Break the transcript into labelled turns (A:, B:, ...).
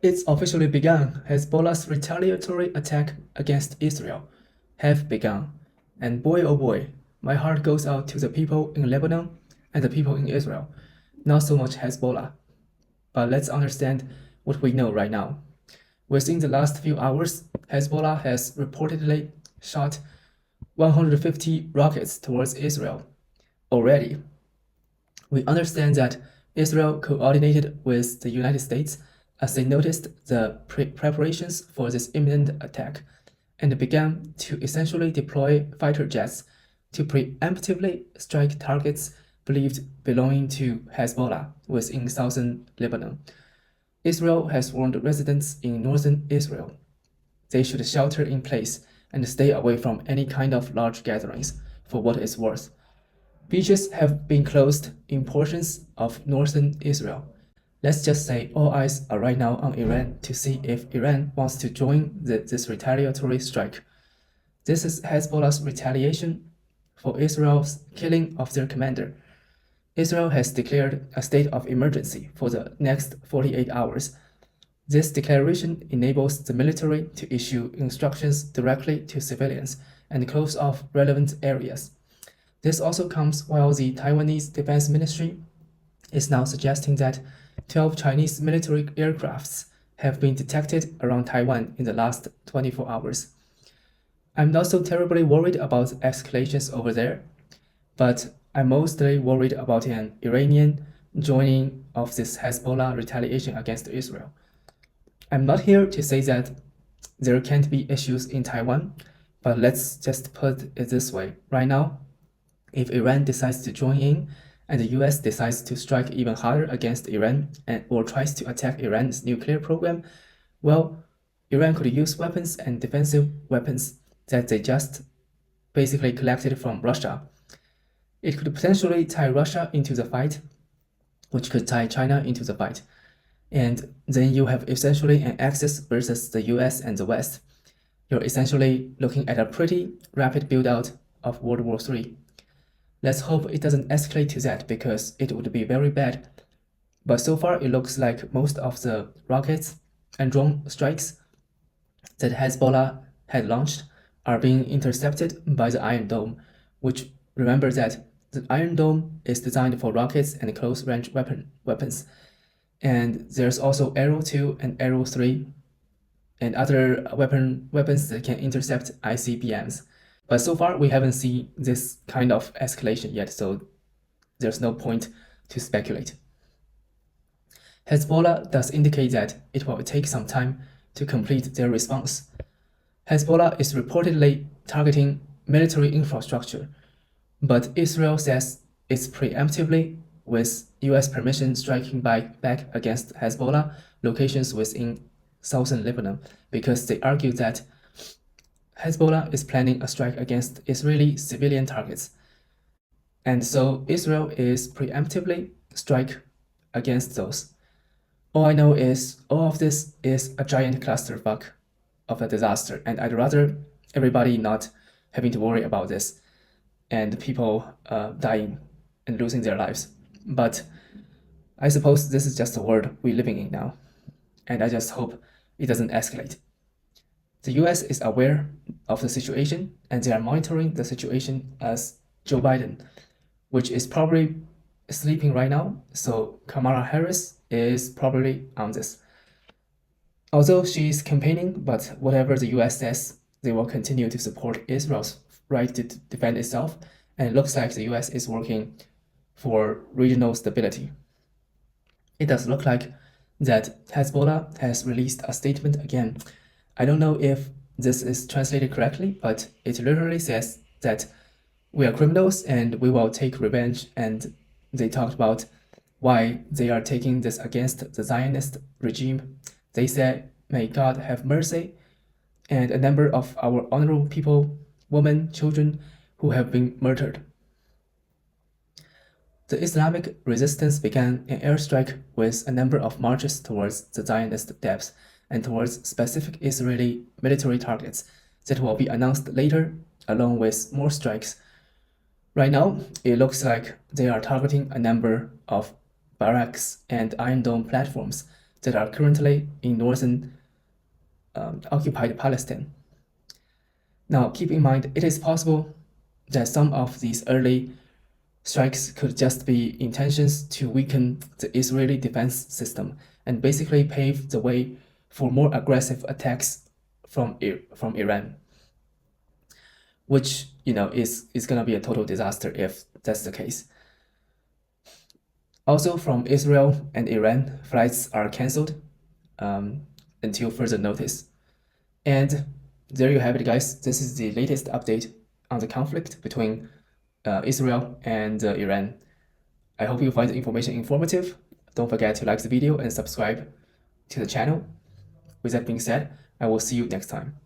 A: It's officially begun. Hezbollah's retaliatory attack against Israel have begun. And boy oh boy, my heart goes out to the people in Lebanon and the people in Israel. Not so much Hezbollah. But let's understand what we know right now. Within the last few hours, Hezbollah has reportedly shot 150 rockets towards Israel already. We understand that Israel coordinated with the United States as they noticed the preparations for this imminent attack and began to essentially deploy fighter jets to preemptively strike targets believed belonging to Hezbollah within southern Lebanon. Israel has warned residents in northern Israel they should shelter in place and stay away from any kind of large gatherings for what it's worth. Beaches have been closed in portions of northern Israel. Let's just say all eyes are right now on Iran to see if Iran wants to join this retaliatory strike. This is Hezbollah's retaliation for Israel's killing of their commander. Israel has declared a state of emergency for the next 48 hours. This declaration enables the military to issue instructions directly to civilians and close off relevant areas. This also comes while the Taiwanese Defense Ministry is now suggesting that 12 Chinese military aircrafts have been detected around Taiwan in the last 24 hours. I'm not so terribly worried about escalations over there, but I'm mostly worried about an Iranian joining of this Hezbollah retaliation against Israel. I'm not here to say that there can't be issues in Taiwan, but let's just put it this way. Right now, if Iran decides to join in and the US decides to strike even harder against Iran or tries to attack Iran's nuclear program, well, Iran could use weapons and defensive weapons that they just basically collected from Russia. It could potentially tie Russia into the fight, which could tie China into the fight. And then you have essentially an Axis versus the US and the West. You're essentially looking at a pretty rapid build-out of World War III. Let's hope it doesn't escalate to that because it would be very bad. But so far, it looks like most of the rockets and drone strikes that Hezbollah had launched are being intercepted by the Iron Dome, which remember that the Iron Dome is designed for rockets and close-range weapons. And there's also Arrow 2 and Arrow 3 and other weapons that can intercept ICBMs. But so far, we haven't seen this kind of escalation yet, so there's no point to speculate. Hezbollah does indicate that it will take some time to complete their response. Hezbollah is reportedly targeting military infrastructure, but Israel says it's preemptively, with US permission, striking back against Hezbollah locations within southern Lebanon because they argue that Hezbollah is planning a strike against Israeli civilian targets. And so Israel is preemptively strike against those. All I know is all of this is a giant clusterfuck of a disaster, and I'd rather everybody not having to worry about this and people dying and losing their lives. But I suppose this is just the world we're living in now, and I just hope it doesn't escalate. The US is aware of the situation, and they are monitoring the situation as Joe Biden, which is probably sleeping right now, so Kamala Harris is probably on this. Although she is campaigning, but whatever the US says, they will continue to support Israel's right to defend itself, and it looks like the US is working for regional stability. It does look like that Hezbollah has released a statement again. I don't know if this is translated correctly, but it literally says that we are criminals and we will take revenge, and they talked about why they are taking this against the Zionist regime. They said, "May God have mercy," and a number of our honorable people, women, children who have been murdered. The Islamic resistance began an airstrike with a number of marches towards the Zionist depths and towards specific Israeli military targets that will be announced later, along with more strikes. Right now, it looks like they are targeting a number of barracks and Iron Dome platforms that are currently in northern occupied Palestine. Now, keep in mind, it is possible that some of these early strikes could just be intentions to weaken the Israeli defense system and basically pave the way for more aggressive attacks from Iran, which is gonna be a total disaster if that's the case. Also, from Israel and Iran, flights are cancelled until further notice. And there you have it, guys. This is the latest update on the conflict between Israel and Iran. I hope you find the information informative. Don't forget to like the video and subscribe to the channel. With that being said, I will see you next time.